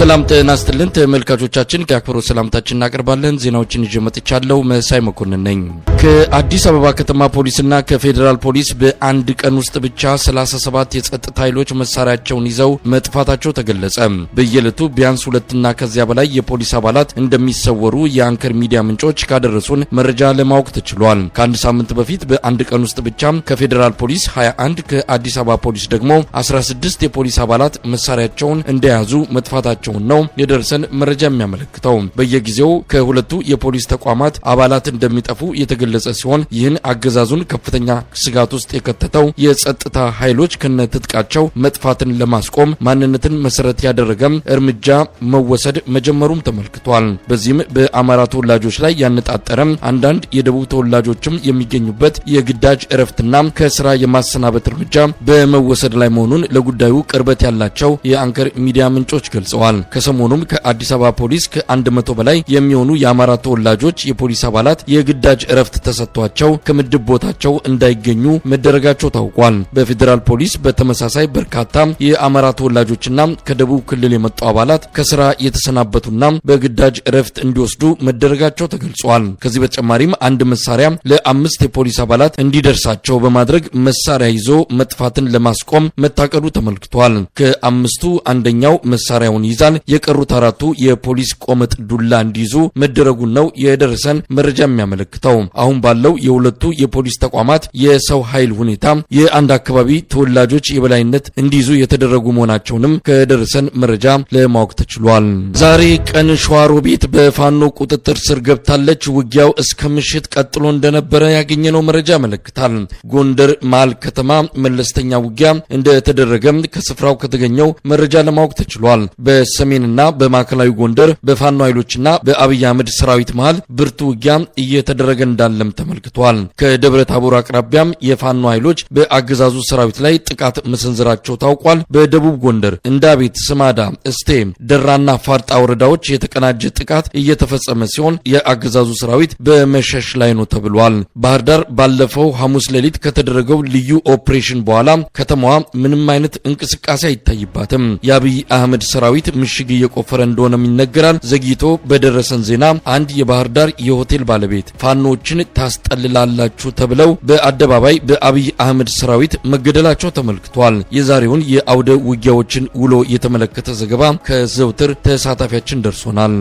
ሰላም ጤና ይስጥልን ተመልካቾቻችን ከአክብሮት ሰላምታችን እናቀርባለን። ዜናዎችን ይዤ መጥቻለሁ። መሳይ መኮንን ነኝ። ከአዲስ አበባ ከተማ ፖሊስና ከፌደራል ፖሊስ በአንድ ቀን ውስጥ ብቻ 37 የጸጥታ ኃይሎች መሳሪያቸውን ይዘው መጥፋታቸው ተገለጸ። በየዕለቱ ቢያንስ 2 እና ከዚያ በላይ የፖሊስ አባላት እንደሚሰወሩ የአንከር ሚዲያ ምንጮች ካደረሱን መረጃ ለማወቅ ተችሏል። ከአንድ ሳምንት በፊት በአንድ ቀን ውስጥ ብቻ ከፌደራል ፖሊስ 21 ከአዲስ አበባ ፖሊስ ደግሞ 16 የፖሊስ አባላት መሳሪያቸውን እንደያዙ መጥፋታቸው ነው የደረሰን መረጃ የሚያመለክተው። በየጊዜው ከሁለቱ የፖሊስ ተቋማት አባላት እንደሚጠፉ የተገለጸ ሲሆን ይህን አገዛዙን ከፍተኛ ስጋት ውስጥ የከተተው የጸጥታ ኃይሎች ከነትጥቃቸው መጥፋትን ለማስቆም ማንነትን መሰረት ያደረገ እርምጃ መወሰድ መጀመሩም ተመልክቷል። በዚህም በአማራ ተወላጆች ላይ ያነጣጠረ አንዳንድ የደቡብ ተወላጆችም የሚገኙበት የግዳጅ እረፍትና ከስራ የማሰናበት እርምጃ በመወሰድ ላይ መሆኑን ለጉዳዩ ቅርበት ያላቸው የአንከር ሚዲያ ምንጮች ገልጸዋል። ከሰሞኑም ከአዲስ አበባ ፖሊስ ከ100 በላይ የሚሆኑ የአማራ ተወላጆች የፖሊስ አባላት የግዳጅ እረፍት ተሰጥቷቸው ከምድብ ቦታቸው እንዳይገኙ መደረጋቸው ታውቋል። በፌደራል ፖሊስ በተመሳሳይ በርካታ የአማራ ተወላጆችና ከደቡብ ክልል የመጡ አባላት ከስራ የተሰናበቱና በግዳጅ እረፍት እንዲወስዱ መደረጋቸው ተገልጿል። ከዚህ በተጨማሪም አንድ መሳሪያ ለ5 የፖሊስ አባላት እንዲደርሳቸው በማድረግ መሳሪያ ይዞ መጥፋትን ለማስቆም መታቀዱ ተመልክቷል። ከአምስቱ አንደኛው መሳሪያውን ይዛል። የቀሩት 4ቱ የፖሊስ ቆመጥ ዱላ እንዲይዙ መደረጉን ነው የደረሰን መረጃ የሚያመለክተው። አሁን ባለው የሁለቱ የፖሊስ ተቋማት የሰው ኃይል ሁኔታ የአንድ አካባቢ ተወላጆች የበላይነት እንዲይዙ የተደረጉ መሆናቸውንም ከደረሰን መረጃ ለማወቅ ተችሏል። ዛሬ ቀን ሸዋሮቢት በፋኖ ቁጥጥር ስር ገብታለች። ውጊያው እስከ ምሽት ቀጥሎ እንደነበረ ያገኘነው መረጃ ያመለክታል። ጎንደር መሃል ከተማ መለስተኛ ውጊያ እንደተደረገ ከስፍራው ከተገኘው መረጃ ለማወቅ ተችሏል። በሰሜንና በማዕከላዊ ጎንደር በፋኖ ኃይሎችና በአብይ አህመድ ሰራዊት መሃል ብርቱ ውጊያ እየተደረገ እንዳለም ተመልክቷል። ከደብረ ታቦር አቅራቢያም የፋኖ ኃይሎች በአገዛዙ ሰራዊት ላይ ጥቃት መሰንዘራቸው ታውቋል። በደቡብ ጎንደር እንዳቤት፣ ስማዳ፣ እስቴ፣ ደራና ፋርጣ ወረዳዎች የተቀናጀ ጥቃት እየተፈጸመ ሲሆን የአገዛዙ ሰራዊት በመሸሽ ላይ ነው ተብሏል። ባህር ዳር ባለፈው ሐሙስ ሌሊት ከተደረገው ልዩ ኦፕሬሽን በኋላ ከተማዋ ምንም አይነት እንቅስቃሴ አይታይባትም። የአብይ አህመድ ሰራዊት ምሽግ እየቆፈረ እንደሆነም ይነገራል። ዘግይቶ በደረሰን ዜና አንድ የባህር ዳር የሆቴል ባለቤት ፋኖችን ታስጠልላላችሁ ተብለው በአደባባይ በአብይ አህመድ ሰራዊት መገደላቸው ተመልክቷል። የዛሬውን የአውደ ውጊያዎችን ውሎ የተመለከተ ዘገባ ከዘውትር ተሳታፊያችን ደርሶናል።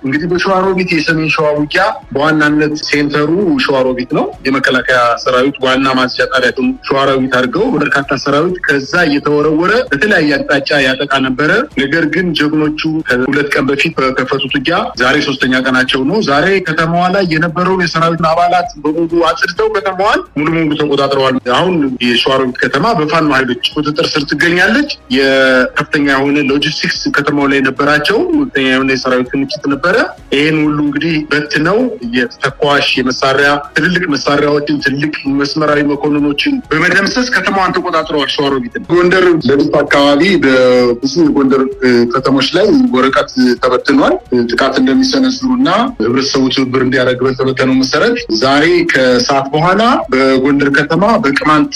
እንግዲህ በሸዋሮቢት የሰሜን ሸዋ ውጊያ በዋናነት ሴንተሩ ሸዋሮቢት ነው። የመከላከያ ሰራዊት ዋና ማስጫ ጣቢያቱን ሸዋሮቢት አድርገው በርካታ ሰራዊት ከዛ እየተወረወረ በተለያየ አቅጣጫ ያጠቃ ነበረ። ነገር ግን ጀግኖቹ ከ2 ቀን በፊት በከፈቱት ውጊያ ዛሬ 3ኛ ቀናቸው ነው። ዛሬ ከተማዋ ላይ የነበረውን የሰራዊት አባላት በሙሉ አጽድተው ከተማዋን ሙሉ በሙሉ ተቆጣጥረዋል። አሁን የሸዋሮቢት ከተማ በፋኖ ኃይሎች ቁጥጥር ስር ትገኛለች። የከፍተኛ የሆነ ሎጂስቲክስ ከተማው ላይ ነበራቸው። ከፍተኛ የሆነ የሰራዊት ክምችት ነበር። ይህን ሁሉ እንግዲህ በትነው የተተኳሽ የመሳሪያ ትልልቅ መሳሪያዎችን ትልቅ መስመራዊ መኮንኖችን በመደምሰስ ከተማዋን ተቆጣጥረዋል። ሸዋሮቢትን ጎንደር ለሊት አካባቢ በብዙ የጎንደር ከተሞች ላይ ወረቀት ተበትኗል። ጥቃት እንደሚሰነዝሩና ህብረተሰቡ ትብብር እንዲያደርግ በተበተነው መሰረት ዛሬ ከሰዓት በኋላ በጎንደር ከተማ በቅማንት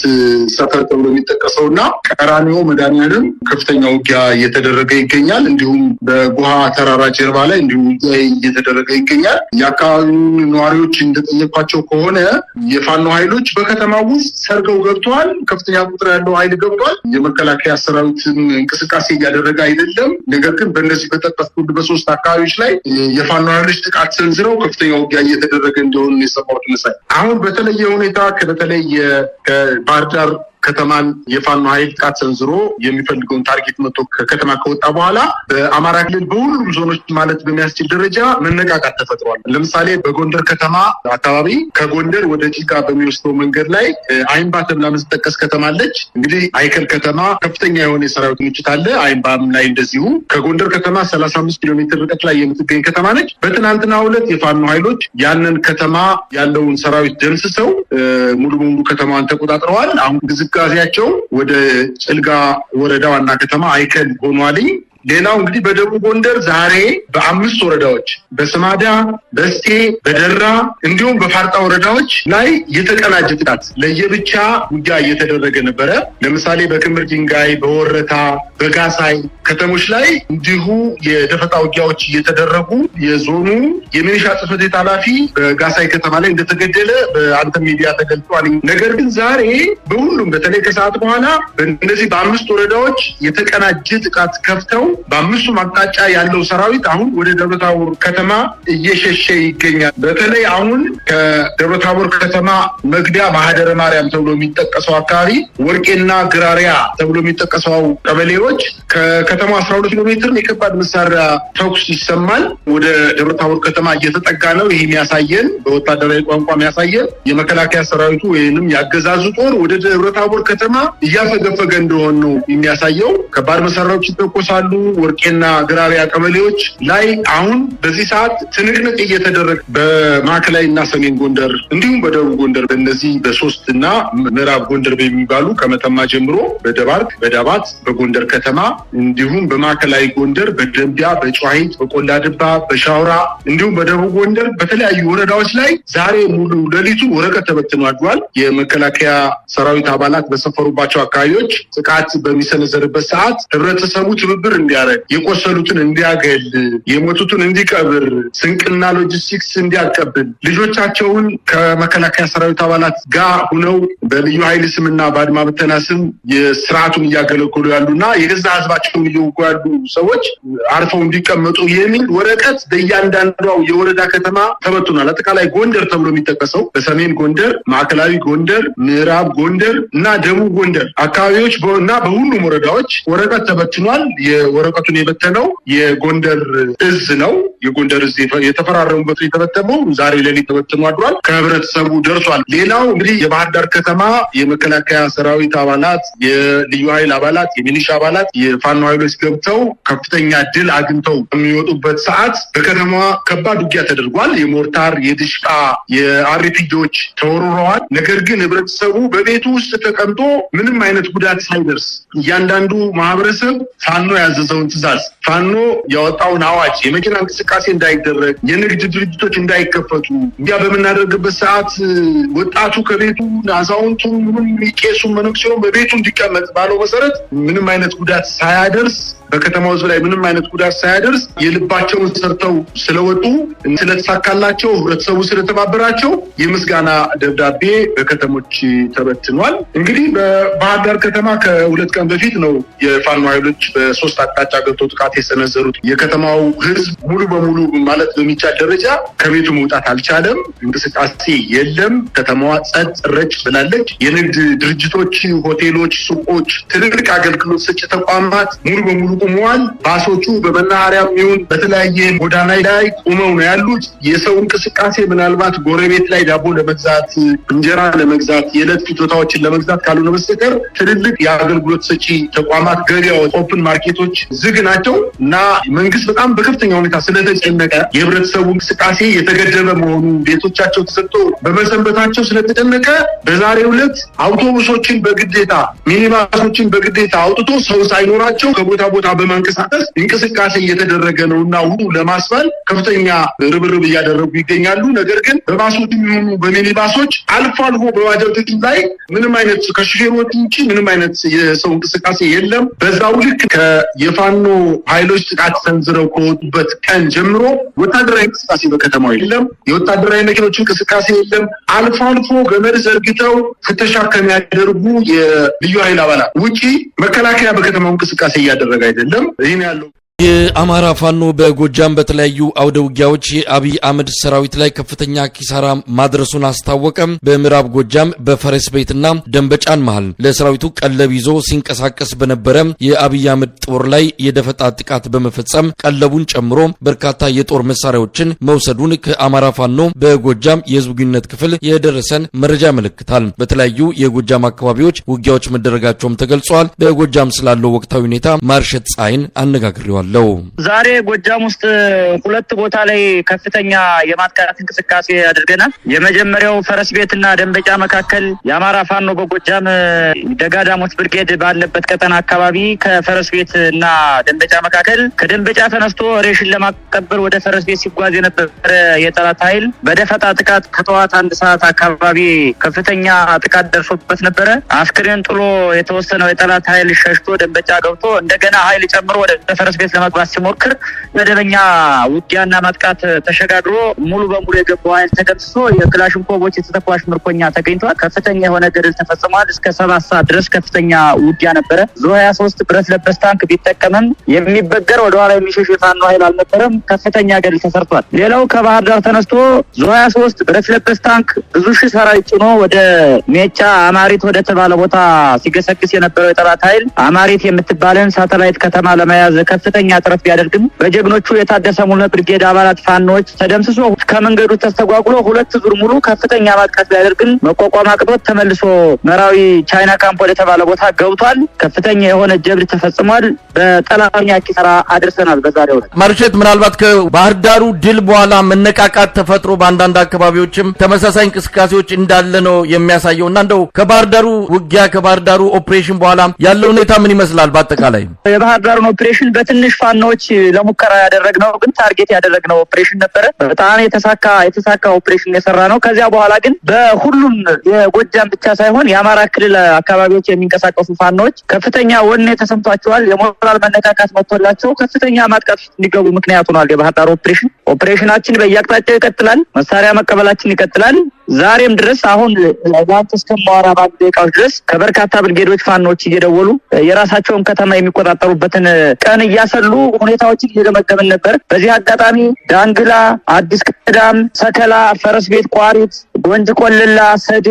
ሰፈር ተብሎ የሚጠቀሰውና ቀራኒዮ መድኃኔዓለም ከፍተኛ ውጊያ እየተደረገ ይገኛል። እንዲሁም በጉሃ ተራራ ጀርባ ላይ እንዲሁም እየተደረገ ይገኛል። የአካባቢውን ነዋሪዎች እንደጠየቋቸው ከሆነ የፋኖ ኃይሎች በከተማ ውስጥ ሰርገው ገብተዋል። ከፍተኛ ቁጥር ያለው ኃይል ገብቷል። የመከላከያ ሰራዊትን እንቅስቃሴ እያደረገ አይደለም። ነገር ግን በእነዚህ በጠቀስኩት በ3 አካባቢዎች ላይ የፋኖ ኃይሎች ጥቃት ሰንዝረው ከፍተኛ ውጊያ እየተደረገ እንደሆነ የሰማሁት መሳይ። አሁን በተለየ ሁኔታ ከተለየ ከባህር ዳር ከተማን የፋኖ ኃይል ጥቃት ሰንዝሮ የሚፈልገውን ታርጌት መጥቶ ከከተማ ከወጣ በኋላ በአማራ ክልል በሁሉም ዞኖች ማለት በሚያስችል ደረጃ መነቃቃት ተፈጥሯል። ለምሳሌ በጎንደር ከተማ አካባቢ ከጎንደር ወደ ጭልጋ በሚወስደው መንገድ ላይ አይምባ ተብላ የምትጠቀስ ከተማ አለች። እንግዲህ አይከል ከተማ ከፍተኛ የሆነ የሰራዊት ምንጭት አለ። አይምባም ላይ እንደዚሁ ከጎንደር ከተማ 35 ኪሎ ሜትር ርቀት ላይ የምትገኝ ከተማ ነች። በትናንትናው ዕለት የፋኖ ኃይሎች ያንን ከተማ ያለውን ሰራዊት ደምስሰው ሙሉ በሙሉ ከተማዋን ተቆጣጥረዋል። አሁን እንቅስቃሴያቸው ወደ ጭልጋ ወረዳ ዋና ከተማ አይከል ሆኗል። ሌላው እንግዲህ በደቡብ ጎንደር ዛሬ በ5 ወረዳዎች በስማዳ፣ በስቴ፣ በደራ እንዲሁም በፋርጣ ወረዳዎች ላይ የተቀናጀ ጥቃት ለየብቻ ውጊያ እየተደረገ ነበረ። ለምሳሌ በክምር ድንጋይ፣ በወረታ፣ በጋሳይ ከተሞች ላይ እንዲሁ የደፈጣ ውጊያዎች እየተደረጉ የዞኑ የሚሊሻ ጽሕፈት ቤት ኃላፊ በጋሳይ ከተማ ላይ እንደተገደለ በአንተ ሚዲያ ተገልጿል። ነገር ግን ዛሬ በሁሉም በተለይ ከሰዓት በኋላ በእነዚህ በ5 ወረዳዎች የተቀናጀ ጥቃት ከፍተው በ5ቱም አቅጣጫ ያለው ሰራዊት አሁን ወደ ደብረታቦር ከተማ እየሸሸ ይገኛል። በተለይ አሁን ከደብረታቦር ከተማ መግቢያ ማህደረ ማርያም ተብሎ የሚጠቀሰው አካባቢ ወርቄና ግራሪያ ተብሎ የሚጠቀሰው ቀበሌዎች ከከተማ 12 ኪሎ ሜትር የከባድ መሳሪያ ተኩስ ይሰማል። ወደ ደብረታቦር ከተማ እየተጠጋ ነው። ይህ የሚያሳየን በወታደራዊ ቋንቋ የሚያሳየን የመከላከያ ሰራዊቱ ወይንም ያገዛዙ ጦር ወደ ደብረታቦር ከተማ እያፈገፈገ እንደሆነ ነው የሚያሳየው። ከባድ መሳሪያዎች ይተኮሳሉ። ወርቄና ግራሪያ ቀበሌዎች ላይ አሁን በዚህ ሰዓት ትንቅንቅ እየተደረገ በማዕከላዊና ሰሜን ጎንደር እንዲሁም በደቡብ ጎንደር በእነዚህ በ3 እና ምዕራብ ጎንደር በሚባሉ ከመተማ ጀምሮ በደባርቅ፣ በዳባት፣ በጎንደር ከተማ እንዲሁም በማዕከላዊ ጎንደር በደንቢያ፣ በጨዋሂት፣ በቆላድባ፣ በሻውራ እንዲሁም በደቡብ ጎንደር በተለያዩ ወረዳዎች ላይ ዛሬ ሙሉ ሌሊቱ ወረቀት ተበትኖ አድሯል። የመከላከያ ሰራዊት አባላት በሰፈሩባቸው አካባቢዎች ጥቃት በሚሰነዘርበት ሰዓት ህብረተሰቡ ትብብር እንዲያደርግ፣ የቆሰሉትን እንዲያገል፣ የሞቱትን እንዲቀብር፣ ስንቅና ሎጂስቲክስ እንዲያቀብል፣ ልጆቻቸውን ከመከላከያ ሰራዊት አባላት ጋር ሁነው በልዩ ኃይል ስምና በአድማ ብተና ስም የስርዓቱን እያገለገሉ ያሉና የገዛ ህዝባቸውን እየወጉ ያሉ ሰዎች አርፈው እንዲቀመጡ የሚል ወረቀት በእያንዳንዷ የወረዳ ከተማ ተበትኗል። አጠቃላይ ጎንደር ተብሎ የሚጠቀሰው በሰሜን ጎንደር፣ ማዕከላዊ ጎንደር፣ ምዕራብ ጎንደር እና ደቡብ ጎንደር አካባቢዎች እና በሁሉም ወረዳዎች ወረቀት ተበትኗል። የወረቀቱን የበተነው የጎንደር እዝ ነው። የጎንደር እዝ የተፈራረሙበት የተበተነው ዛሬ ሌሊት ተበትኖ አድሯል። ከህብረተሰቡ ደርሷል። ሌላው እንግዲህ የባህር ዳር ከተማ የመከላከያ ሰራዊት አባላት፣ የልዩ ኃይል አባላት፣ የሚሊሻ አባላት፣ የፋኖ ኃይሎች ገብተው ከፍተኛ ድል አግኝተው የሚወጡበት ሰዓት በከተማዋ ከባድ ውጊያ ተደርጓል። የሞርታር፣ የድሽቃ፣ የአርፒጂዎች ተወርረዋል። ነገር ግን ህብረተሰቡ በቤቱ ውስጥ ተቀምጦ ምንም አይነት ጉዳት ሳይደርስ እያንዳንዱ ማህበረሰብ ፋኖ ያዘዘውን ትዕዛዝ፣ ፋኖ ያወጣውን አዋጅ የመኪና እንቅስቃሴ እንዳይደረግ፣ የንግድ ድርጅቶች እንዳይከፈቱ እንዲያ በምናደርግበት ሰዓት ወጣቱ ከቤቱ፣ አዛውንቱ፣ ቄሱ፣ መነኩሴው በቤቱ እንዲቀመጥ ባለው መሰረት ምንም አይነት ጉዳት ሳያደርስ በከተማው ህዝብ ላይ ምንም አይነት ጉዳት ሳያደርስ የልባቸውን ሰርተው ስለወጡ ስለተሳካላቸው ህብረተሰቡ ስለተባበራቸው የምስጋና ደብዳቤ በከተሞች ተበትኗል። እንግዲህ በባህር ዳር ከተማ ከ2 ቀን በፊት ነው የፋኖ ኃይሎች በ3 አቅጣጫ ገብተው ጥቃት የሰነዘሩት። የከተማው ህዝብ ሙሉ በሙሉ ማለት በሚቻል ደረጃ ከቤቱ መውጣት አልቻለም። እንቅስቃሴ የለም። ከተማዋ ጸጥ ረጭ ብላለች። የንግድ ድርጅቶች፣ ሆቴሎች፣ ሱቆች፣ ትልልቅ አገልግሎት ሰጪ ተቋማት ሙሉ በሙሉ ቆመዋል። ባሶቹ በመናኸሪያም ይሁን በተለያየ ጎዳና ላይ ቆመው ነው ያሉት። የሰው እንቅስቃሴ ምናልባት ጎረቤት ላይ ዳቦ ለመግዛት፣ እንጀራ ለመግዛት፣ የዕለት ፍጆታዎችን ለመግዛት ካልሆነ በስተቀር ትልልቅ የአገልግሎት ሰጪ ተቋማት፣ ገበያዎች፣ ኦፕን ማርኬቶች ዝግ ናቸው እና መንግስት በጣም በከፍተኛ ሁኔታ ስለተጨነቀ የህብረተሰቡ እንቅስቃሴ የተገደበ መሆኑ ቤቶቻቸው ተሰጥቶ በመሰንበታቸው ስለተጨነቀ በዛሬው ዕለት አውቶቡሶችን በግዴታ ሚኒባሶችን በግዴታ አውጥቶ ሰው ሳይኖራቸው ከቦታ ቦታ በማንቀሳቀስ እንቅስቃሴ እየተደረገ ነው እና ሁሉ ለማስባል ከፍተኛ ርብርብ እያደረጉ ይገኛሉ። ነገር ግን በባሶች የሚሆኑ በሚኒባሶች አልፎ አልፎ በባጃጆች ላይ ምንም አይነት ከሹፌሮች ውጭ ምንም አይነት የሰው እንቅስቃሴ የለም። በዛው ልክ የፋኖ ኃይሎች ጥቃት ሰንዝረው ከወጡበት ቀን ጀምሮ ወታደራዊ እንቅስቃሴ በከተማው የለም። የወታደራዊ መኪኖች እንቅስቃሴ የለም። አልፎ አልፎ ገመድ ዘርግተው ፍተሻ ከሚያደርጉ የልዩ ኃይል አባላት ውጪ መከላከያ በከተማው እንቅስቃሴ እያደረገ አይደለም። ይህን ያለው የአማራ ፋኖ በጎጃም በተለያዩ አውደ ውጊያዎች የአብይ አህመድ ሰራዊት ላይ ከፍተኛ ኪሳራ ማድረሱን አስታወቀም። በምዕራብ ጎጃም በፈረስ ቤትና ደንበጫን መሃል ለሰራዊቱ ቀለብ ይዞ ሲንቀሳቀስ በነበረ የአብይ አህመድ ጦር ላይ የደፈጣ ጥቃት በመፈጸም ቀለቡን ጨምሮ በርካታ የጦር መሳሪያዎችን መውሰዱን ከአማራ ፋኖ በጎጃም የህዝብ ግንኙነት ክፍል የደረሰን መረጃ ያመለክታል። በተለያዩ የጎጃም አካባቢዎች ውጊያዎች መደረጋቸውም ተገልጿል። በጎጃም ስላለው ወቅታዊ ሁኔታ ማርሸት ፀሐይን አነጋግሬዋለሁ። አሰማለሁ። ዛሬ ጎጃም ውስጥ ሁለት ቦታ ላይ ከፍተኛ የማጥቃት እንቅስቃሴ አድርገናል። የመጀመሪያው ፈረስ ቤትና ደንበጫ መካከል የአማራ ፋኖ በጎጃም ደጋዳሞት ብርጌድ ባለበት ቀጠና አካባቢ ከፈረስ ቤትና ደንበጫ መካከል ከደንበጫ ተነስቶ ሬሽን ለማቀበል ወደ ፈረስ ቤት ሲጓዝ የነበረ የጠላት ኃይል በደፈጣ ጥቃት ከጠዋት 1 ሰዓት አካባቢ ከፍተኛ ጥቃት ደርሶበት ነበረ። አስክሬን ጥሎ የተወሰነው የጠላት ኃይል ሸሽቶ ደንበጫ ገብቶ እንደገና ኃይል ጨምሮ ወደ ፈረስ ቤት ለመግባት ሲሞክር መደበኛ ውጊያና ማጥቃት ተሸጋግሮ ሙሉ በሙሉ የገባው ኃይል ተደምስሶ የክላሽንኮቮች የተተኳሽ ምርኮኛ ተገኝቷል። ከፍተኛ የሆነ ገድል ተፈጽሟል። እስከ 7 ሰዓት ድረስ ከፍተኛ ውጊያ ነበረ። ዙ23 ብረት ለበስ ታንክ ቢጠቀምም የሚበገር ወደ ኋላ የሚሸሽ የፋኖ ኃይል አልነበረም። ከፍተኛ ገድል ተሰርቷል። ሌላው ከባህር ዳር ተነስቶ ዙ23 ብረት ለበስ ታንክ ብዙ ሺህ ሰራዊት ጭኖ ወደ ሜጫ አማሪት ወደ ተባለ ቦታ ሲገሰግስ የነበረው የጠላት ኃይል አማሪት የምትባለን ሳተላይት ከተማ ለመያዝ ከፍተኛ ጥረት ቢያደርግም በጀግኖቹ የታደሰ ሙሉ ብርጌድ አባላት ፋኖች ተደምስሶ ከመንገዱ ተስተጓጉሎ 2 ዙር ሙሉ ከፍተኛ ማጥቃት ቢያደርግም መቋቋም አቅቶት ተመልሶ መራዊ ቻይና ካምፕ ወደ ተባለ ቦታ ገብቷል። ከፍተኛ የሆነ ጀብድ ተፈጽሟል። በጠላኛ ኪሳራ አድርሰናል። በዛሬው ዕለት ማርሸት ምናልባት ከባህር ዳሩ ድል በኋላ መነቃቃት ተፈጥሮ በአንዳንድ አካባቢዎችም ተመሳሳይ እንቅስቃሴዎች እንዳለ ነው የሚያሳየውና እንደው ከባህር ዳሩ ውጊያ ከባህር ዳሩ ኦፕሬሽን በኋላ ያለው ሁኔታ ምን ይመስላል? በአጠቃላይ የባህር ዳሩን ኦፕሬሽን በትንሽ ፋኖች ለሙከራ ያደረግነው ግን ታርጌት ያደረግነው ኦፕሬሽን ነበረ። በጣም የተሳካ ኦፕሬሽን የሰራ ነው። ከዚያ በኋላ ግን በሁሉም የጎጃም ብቻ ሳይሆን የአማራ ክልል አካባቢዎች የሚንቀሳቀሱ ፋኖች ከፍተኛ ወኔ ተሰምቷቸዋል። የሞራል መነቃቃት መጥቶላቸው ከፍተኛ ማጥቃት እንዲገቡ ምክንያት ሆኗል። የባህር ዳር ኦፕሬሽናችን በየአቅጣጫው ይቀጥላል። መሳሪያ መቀበላችን ይቀጥላል። ዛሬም ድረስ አሁን ለአንተ እስከማወራ ባሉ ደቂቃዎች ድረስ ከበርካታ ብርጌዶች ፋኖች እየደወሉ የራሳቸውን ከተማ የሚቆጣጠሩበትን ቀን እያሰሉ ሁኔታዎችን እየገመገምን ነበር። በዚህ አጋጣሚ ዳንግላ፣ አዲስ ቅዳም፣ ሰከላ፣ ፈረስ ቤት፣ ቋሪት፣ ጎንጅ ቆልላ፣ ሰዴ፣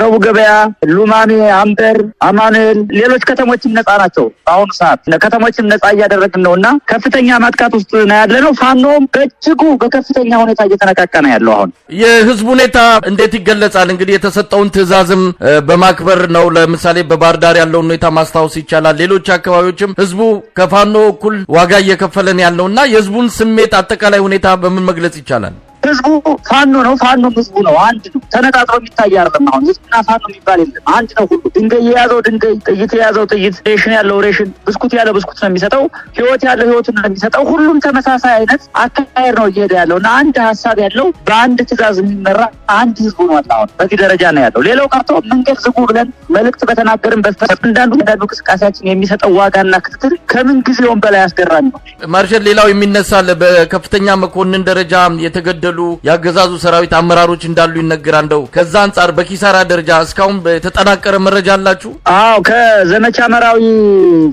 ረቡ ገበያ፣ ሉማሜ፣ አምበር፣ አማኑኤል ሌሎች ከተሞችም ነፃ ናቸው። በአሁኑ ሰዓት ከተሞችም ነፃ እያደረግን ነውና ከፍተኛ ማጥቃት ውስጥ ነው ያለነው። ፋኖም በእጅጉ በከፍተኛ ሁኔታ እየተነቃቃ ነው ያለው። አሁን የህዝቡ ሁኔታ እንዴት ይገለጻል? እንግዲህ የተሰጠውን ትዕዛዝም በማክበር ነው። ለምሳሌ በባህር ዳር ያለውን ሁኔታ ማስታወስ ይቻላል። ሌሎች አካባቢዎችም ህዝቡ ከፋኖ እኩል ዋጋ እየከፈለን ያለውና የህዝቡን ስሜት አጠቃላይ ሁኔታ በምን መግለጽ ይቻላል? ህዝቡ ፋኖ ነው። ፋኖ ህዝቡ ነው። አንድ ነው። ተነጣጥሮ የሚታይ አይደለም። አሁን ህዝብና ፋኖ የሚባል የለም። አንድ ነው። ሁሉ ድንጋይ የያዘው ድንጋይ፣ ጥይት የያዘው ጥይት፣ ሬሽን ያለው ሬሽን፣ ብስኩት ያለው ብስኩት ነው የሚሰጠው። ህይወት ያለው ህይወቱን ነው የሚሰጠው። ሁሉም ተመሳሳይ አይነት አካሄድ ነው እየሄደ ያለው እና አንድ ሀሳብ ያለው በአንድ ትዕዛዝ የሚመራ አንድ ህዝቡ ነው። አሁን በዚህ ደረጃ ነው ያለው። ሌላው ቀርቶ መንገድ ዝጉ ብለን መልእክት በተናገርን አንዳንዱ የሚሰጠው የሚሰጠው ዋጋና ክትትል ከምን ጊዜውም በላይ አስገራሚ ነው። ማርሸል ሌላው የሚነሳል በከፍተኛ መኮንን ደረጃ የተገደሉ ያገዛዙ ሰራዊት አመራሮች እንዳሉ ይነገራል። እንደው ከዛ አንፃር በኪሳራ ደረጃ እስካሁን የተጠናቀረ መረጃ አላችሁ? አዎ ከዘመቻ መራዊ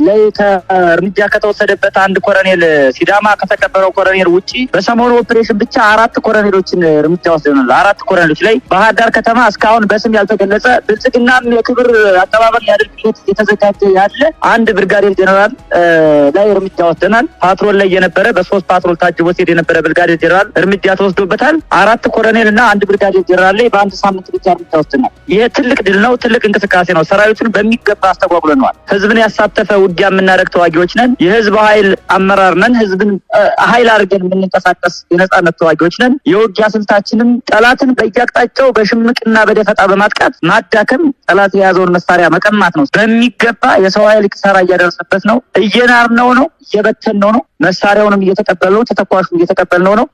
ላይ እርምጃ ከተወሰደበት አንድ ኮሎኔል ሲዳማ ከተቀበረው ኮሎኔል ውጪ በሰሞኑ ኦፕሬሽን ብቻ 4 ኮሎኔሎችን እርምጃ ወስደናል። 4 ኮሎኔሎች ላይ ባህር ዳር ከተማ እስካሁን በስም ያልተገለጸ ብልጽግናም የክብር አቀባበል ያደርግለት የተዘጋጀ ያለ አንድ ብርጋዴር ጀነራል ላይ እርምጃ ወስደናል። ፓትሮል ላይ የነበረ በ3 ፓትሮል ታጅቦ ሲሄድ የነበረ ብርጋዴር ጀነራል እርምጃ ተወስዶበታል። 4 ኮሎኔል እና 1 ብርጋዴር ጀነራል ላይ በአንድ ሳምንት ብቻ እርምጃ ወስደናል። ይሄ ትልቅ ድል ነው። ትልቅ እንቅስቃሴ ነው። ሰራዊቱን በሚገባ አስተጓጉለነዋል። ህዝብን ያሳተፈ ውጊያ የምናደርግ ተዋጊዎች ነን። የህዝብ ኃይል አመራር ነን። ህዝብን ኃይል አድርገን የምንንቀሳቀስ የነጻነት ተዋጊዎች ነን። የውጊያ ስልታችንም ጠላትን በየአቅጣጫው በሽምቅና በደፈጣ በማጥቃት ማዳከም፣ ጠላት የያዘውን መሳሪያ መቀማት ነው። በሚገባ የሰው ኃይል ኪሳራ እያደረሰበት ነው። እየናርነው ነው። እየበተንነው ነው። መሳሪያውንም እየተቀበልነው፣ ተተኳሹን እየተቀበልነው ነው።